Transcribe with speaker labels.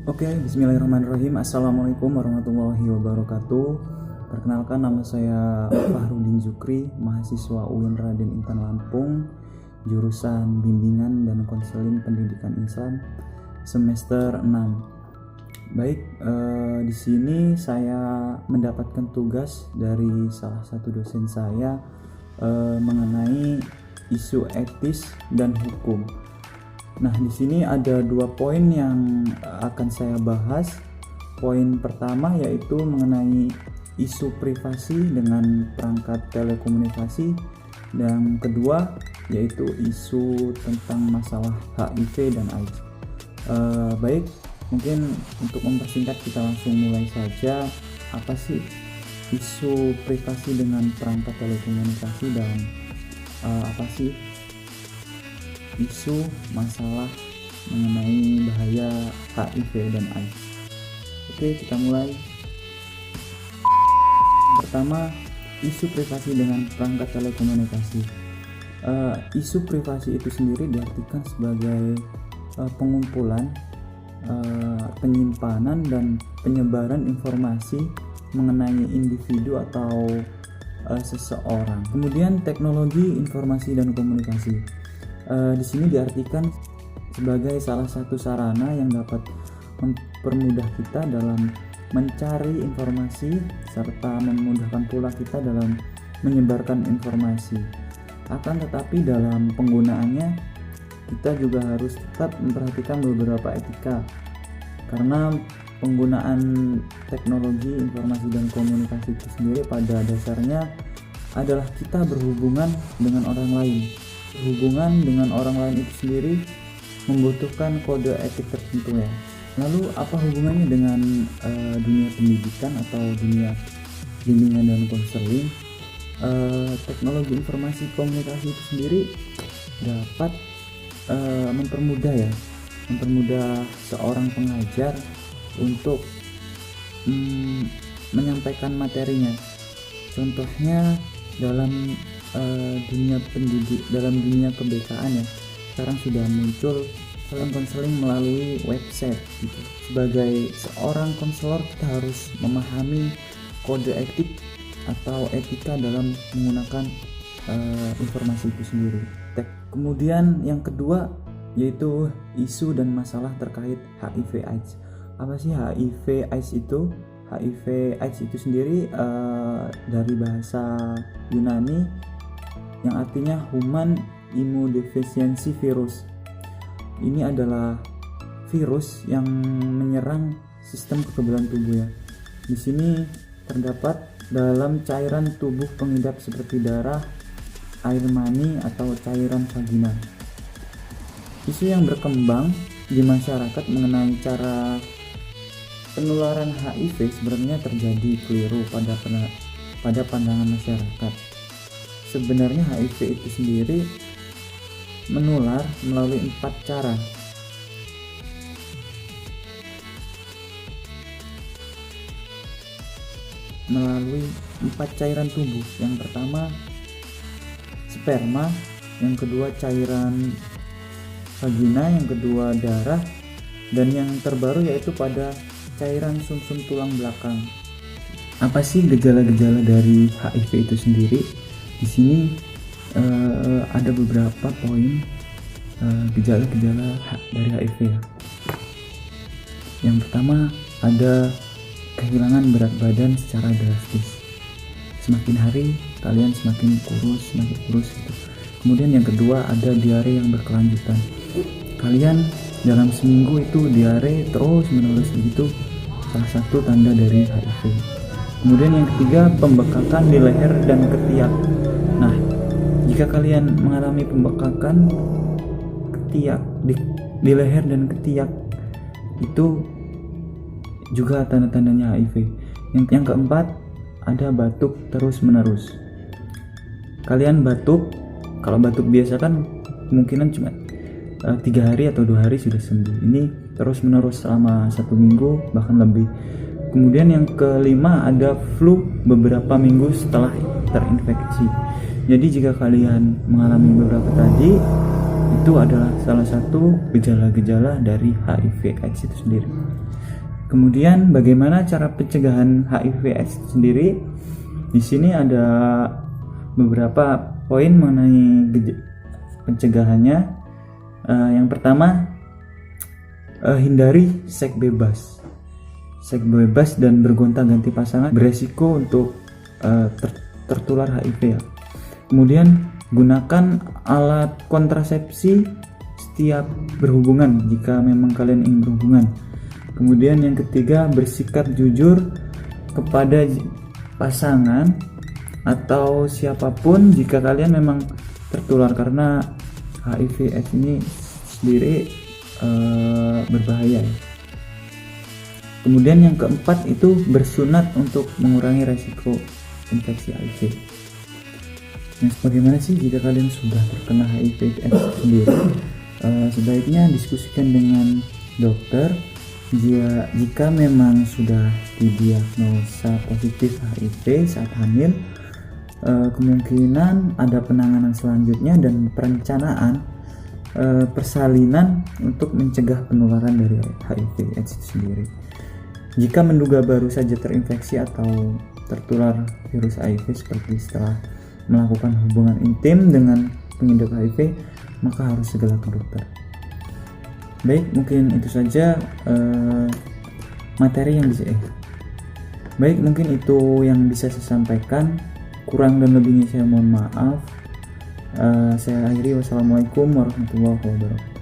Speaker 1: Oke, bismillahirrahmanirrahim. Assalamualaikum warahmatullahi wabarakatuh. Perkenalkan, nama saya Fahrudin Zukri, mahasiswa UIN Raden Intan Lampung, jurusan Bimbingan dan Konseling Pendidikan Islam semester 6. Baik, di sini saya mendapatkan tugas dari salah satu dosen saya mengenai isu etis dan hukum. Nah, di sini ada 2 poin yang akan saya bahas. Poin pertama yaitu mengenai isu privasi dengan perangkat telekomunikasi, dan kedua yaitu isu tentang masalah HIV dan AIDS. Baik, mungkin untuk mempersingkat kita langsung mulai saja. Apa sih isu privasi dengan perangkat telekomunikasi dan apa sih isu masalah mengenai bahaya HIV dan AIDS? Oke, kita mulai. Pertama, isu privasi dengan perangkat telekomunikasi. Isu privasi itu sendiri diartikan sebagai pengumpulan, penyimpanan dan penyebaran informasi mengenai individu atau seseorang. Kemudian teknologi informasi dan komunikasi. Di sini diartikan sebagai salah satu sarana yang dapat mempermudah kita dalam mencari informasi serta memudahkan pula kita dalam menyebarkan informasi. Akan tetapi dalam penggunaannya kita juga harus tetap memperhatikan beberapa etika, karena penggunaan teknologi informasi dan komunikasi itu sendiri pada dasarnya adalah kita berhubungan dengan orang lain. Hubungan dengan orang lain itu sendiri membutuhkan kode etik tertentu ya. Lalu apa hubungannya dengan dunia pendidikan atau dunia bimbingan dan konseling? Teknologi informasi komunikasi itu sendiri dapat mempermudah seorang pengajar untuk menyampaikan materinya. Contohnya dalam dunia kebekaan ya, sekarang sudah muncul konseling melalui website gitu. Sebagai seorang konselor kita harus memahami kode etik atau etika dalam menggunakan informasi itu sendiri. Kemudian yang kedua yaitu isu dan masalah terkait HIV/AIDS. Apa sih HIV/AIDS itu? HIV/AIDS itu sendiri dari bahasa Yunani yang artinya Human Immunodeficiency Virus. Ini adalah virus yang menyerang sistem kekebalan tubuh ya. Di sini terdapat dalam cairan tubuh pengidap seperti darah, air mani atau cairan vagina. Isu yang berkembang di masyarakat mengenai cara penularan HIV sebenarnya terjadi keliru pada pandangan masyarakat. Sebenarnya HIV itu sendiri menular melalui 4 cara. Melalui 4 cairan tubuh. Yang pertama sperma, yang kedua cairan vagina, yang kedua darah, dan yang terbaru yaitu pada cairan sumsum tulang belakang. Apa sih gejala-gejala dari HIV itu sendiri? Di sini ada beberapa poin gejala-gejala dari HIV ya. Yang pertama ada kehilangan berat badan secara drastis. Semakin hari kalian semakin kurus gitu. Kemudian yang kedua ada diare yang berkelanjutan. Kalian dalam seminggu itu diare terus menerus begitu, salah satu tanda dari HIV. Kemudian yang ketiga pembekakan di leher dan ketiak. Nah, jika kalian mengalami pembekakan ketiak di leher dan ketiak, itu juga tanda-tandanya HIV. Yang keempat ada batuk terus menerus. Kalian batuk, kalau batuk biasa kan kemungkinan cuma 3 hari atau 2 hari sudah sembuh. Ini terus menerus selama 1 minggu bahkan lebih. Kemudian yang kelima ada flu beberapa minggu setelah terinfeksi. Jadi jika kalian mengalami beberapa tadi, itu adalah salah satu gejala-gejala dari HIV/AIDS itu sendiri. Kemudian bagaimana cara pencegahan HIV/AIDS itu sendiri? Di sini ada beberapa poin mengenai pencegahannya. Yang pertama, hindari seks bebas. Seks bebas dan bergonta-ganti pasangan beresiko untuk tertular HIV ya. Kemudian gunakan alat kontrasepsi setiap berhubungan jika memang kalian ingin berhubungan. Kemudian yang ketiga, bersikap jujur kepada pasangan atau siapapun jika kalian memang tertular, karena HIV/AIDS ini sendiri berbahaya. Kemudian yang keempat itu bersunat untuk mengurangi resiko infeksi HIV. Nah, bagaimana sih jika kalian sudah terkena HIV/AIDS sendiri? Sebaiknya diskusikan dengan dokter. Jika memang sudah didiagnosa positif HIV saat hamil, kemungkinan ada penanganan selanjutnya dan perencanaan persalinan untuk mencegah penularan dari HIV/AIDS itu sendiri. Jika menduga baru saja terinfeksi atau tertular virus HIV seperti setelah melakukan hubungan intim dengan pengidap HIV, maka harus segera ke dokter. Baik, mungkin itu saja materi yang mungkin itu yang bisa saya sampaikan. Kurang dan lebihnya saya mohon maaf. Saya akhiri. Wassalamualaikum warahmatullahi wabarakatuh.